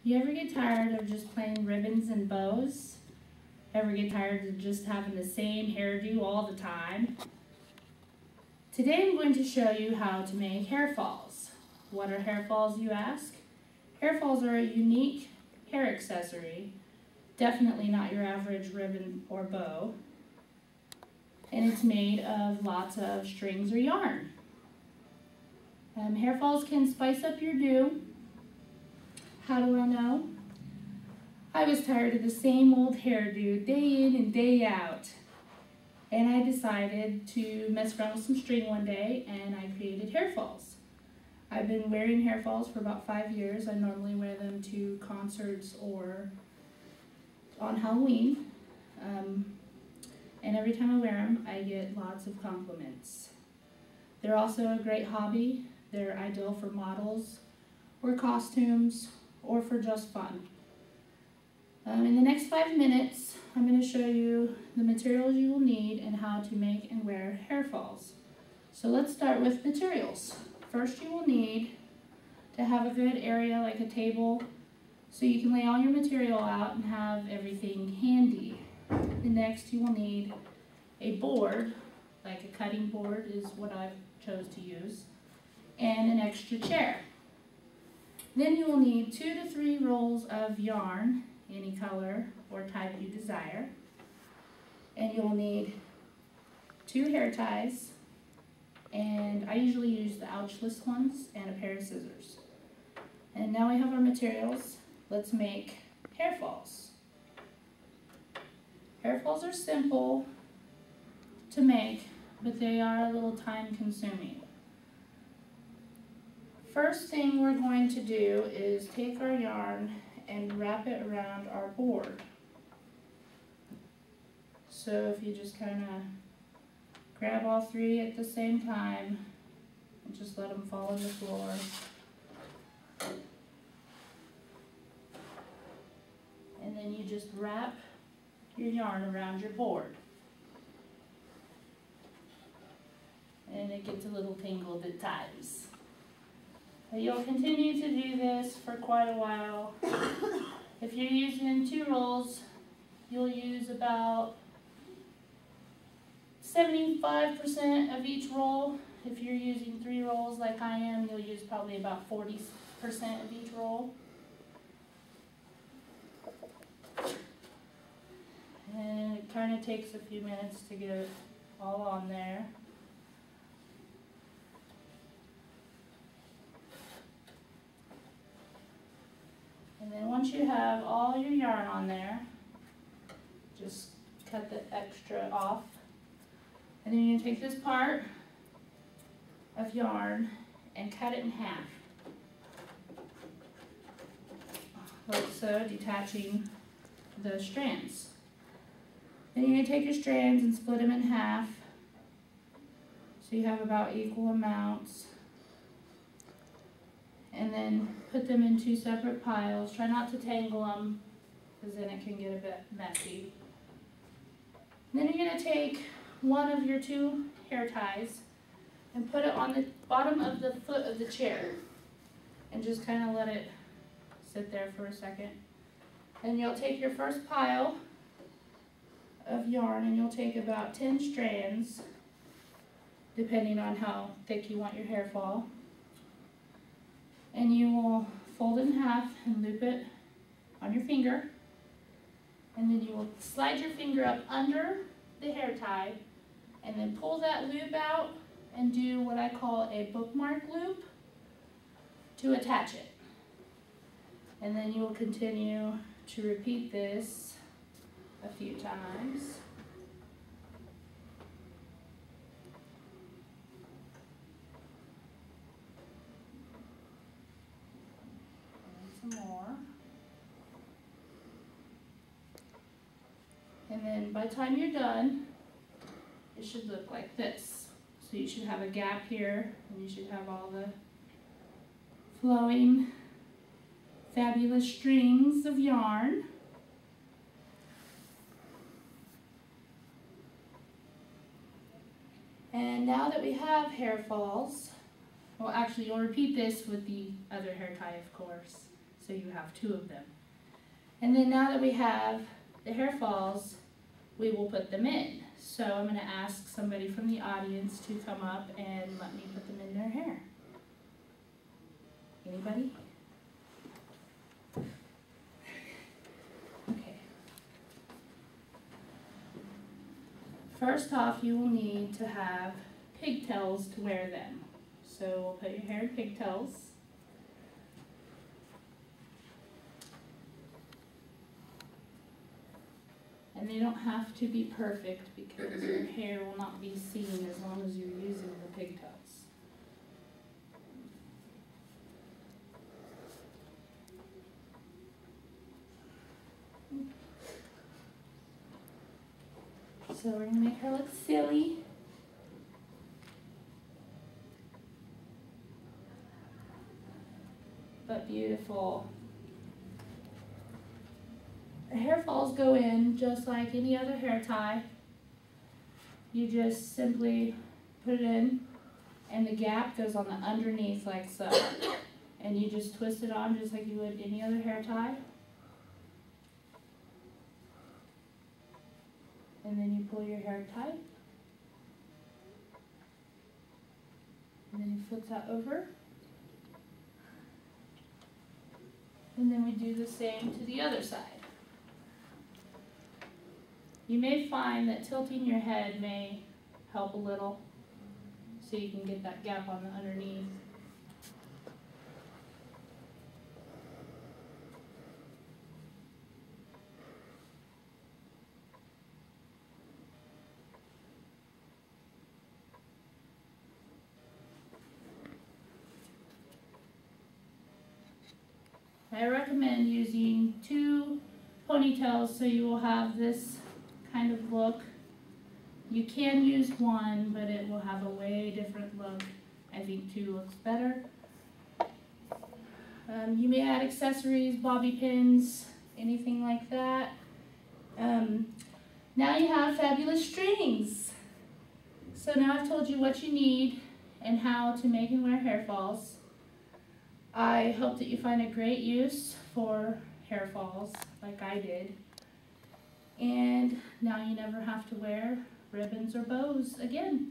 You ever get tired of just playing ribbons and bows? Ever get tired of just having the same hairdo all the time? Today I'm going to show you how to make hair falls. What are hair falls, you ask? Hair falls are a unique hair accessory, definitely not your average ribbon or bow, and it's made of lots of strings or yarn. Hair falls can spice up your do. How do I know? I was tired of the same old hairdo day in and day out, and I decided to mess around with some string one day and I created hair falls. I've been wearing hair falls for about 5 years. I normally wear them to concerts or on Halloween, and every time I wear them I get lots of compliments. They're also a great hobby. They're ideal for models or costumes or for just fun. In the next 5 minutes, I'm going to show you the materials you will need and how to make and wear hair falls. So let's start with materials. First, you will need to have a good area like a table so you can lay all your material out and have everything handy. And next, you will need a board, like a cutting board is what I chose to use, and an extra chair. Then you will need 2 to 3 rolls of yarn, any color or type you desire. And you'll need 2 hair ties, and I usually use the ouchless ones, and a pair of scissors. And now we have our materials. Let's make hair falls. Hair falls are simple to make, but they are a little time consuming. First thing we're going to do is take our yarn and wrap it around our board. So if you just kind of grab all 3 at the same time and just let them fall on the floor. And then you just wrap your yarn around your board. And it gets a little tangled at times. But you'll continue to do this for quite a while. If you're using 2 rolls, you'll use about 75% of each roll. If you're using 3 rolls like I am, you'll use probably about 40% of each roll. And it kind of takes a few minutes to get it all on there. And then once you have all your yarn on there, just cut the extra off. And then you can take this part of yarn and cut it in half, like so, detaching the strands. Then you're going to take your strands and split them in half, so you have about equal amounts. And then put them in 2 separate piles. Try not to tangle them, because then it can get a bit messy. Then you're going to take one of your 2 hair ties and put it on the bottom of the foot of the chair and just kind of let it sit there for a second. And you'll take your first pile of yarn and you'll take about 10 strands, depending on how thick you want your hair fall. And you will fold it in half and loop it on your finger. And then you will slide your finger up under the hair tie and then pull that loop out and do what I call a bookmark loop to attach it. And then you will continue to repeat this a few times. And some more. And then by the time you're done, it should look like this. So you should have a gap here, and you should have all the flowing, fabulous strings of yarn. And now that we have hair falls, well, actually you'll repeat this with the other hair tie, of course. So so you have 2 of them. And then now that we have the hair falls, we will put them in. So I'm going to ask somebody from the audience to come up and let me put them in their hair. Anybody? Okay. First off, you will need to have pigtails to wear them. So we'll put your hair in pigtails. And they don't have to be perfect because your hair will not be seen as long as you're using the pigtails. So we're going to make her look silly. But beautiful. The hair falls go in just like any other hair tie. You just simply put it in and the gap goes on the underneath like so. And you just twist it on just like you would any other hair tie. And then you pull your hair tight. And then you flip that over. And then we do the same to the other side. You may find that tilting your head may help a little so you can get that gap on the underneath. I recommend using 2 ponytails so you will have this kind of look. You can use 1, but it will have a way different look. I think 2 looks better. You may add accessories, bobby pins, anything like that. Now you have fabulous strings. So now I've told you what you need and how to make and wear hair falls. I hope that you find a great use for hair falls like I did. And now you never have to wear ribbons or bows again.